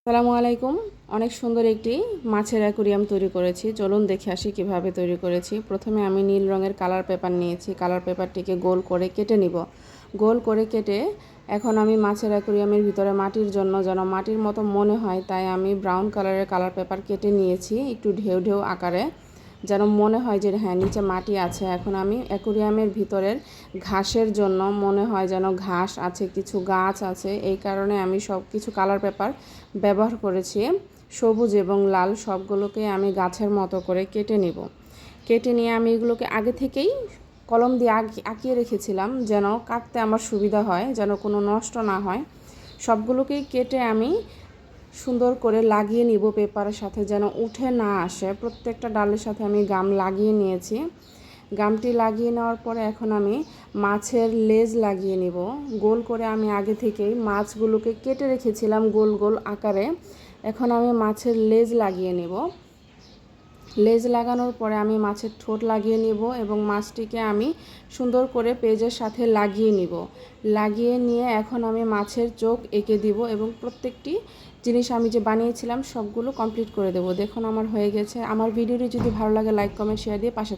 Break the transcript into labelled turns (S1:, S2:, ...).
S1: আসসালামু আলাইকুম। অনেক সুন্দর একটি মাছের অ্যাকুরিয়াম তৈরি করেছি। চলুন দেখে আসি কিভাবে তৈরি করেছি। প্রথমে আমি নীল রঙের কালার পেপার নিয়েছি। কালার পেপারটিকে গোল করে কেটে নিব। গোল করে কেটে এখন আমি মাছের অ্যাকুরিয়ামের ভিতরে মাটির জন্য যেন মাটির মতো মনে হয় তাই আমি ব্রাউন কালারের কালার পেপার কেটে নিয়েছি একটু ঢেউ ঢেউ আকারে, যেন মনে হয় যে হ্যাঁ নিচে মাটি আছে। এখন আমি অ্যাকুরিয়ামের ভিতরের ঘাসের জন্য মনে হয় যেন ঘাস আছে, কিছু গাছ আছে, এই কারণে আমি সব কিছু কালার পেপার ব্যবহার করেছি। সবুজ এবং লাল সবগুলোকে আমি গাছের মতো করে কেটে নেব। কেটে নিয়ে আমি এগুলোকে আগে থেকেই কলম দিয়ে আঁকিয়ে রেখেছিলাম যেন কাটতে আমার সুবিধা হয়, যেন কোনো নষ্ট না হয়। সবগুলোকেই কেটে আমি সুন্দর করে লাগিয়ে নিব পেপারের সাথে, যেন উঠে না আসে। প্রত্যেকটা ডালের সাথে আমি গাম লাগিয়ে নিয়েছি। গামটি লাগিয়ে নেওয়ার পরে এখন আমি মাছের লেজ লাগিয়ে নিব। গোল করে আমি আগে থেকেই মাছগুলোকে কেটে রেখেছিলাম গোল গোল আকারে। এখন আমি মাছের লেজ লাগিয়ে নেব। লেজ লাগানোর পরে আমি মাছের ঠোঁট লাগিয়ে নিব এবং মাছটিকে আমি সুন্দর করে পেজের সাথে লাগিয়ে নিব। লাগিয়ে নিয়ে এখন আমি মাছের চোখ এঁকে দিব এবং প্রত্যেকটি জিনিস আমি যে বানিয়েছিলাম সবগুলো কমপ্লিট করে দেব। দেখুন আমার হয়ে গেছে। আমার ভিডিওটি যদি ভালো লাগে লাইক কমেন্ট শেয়ার দিয়ে পাশে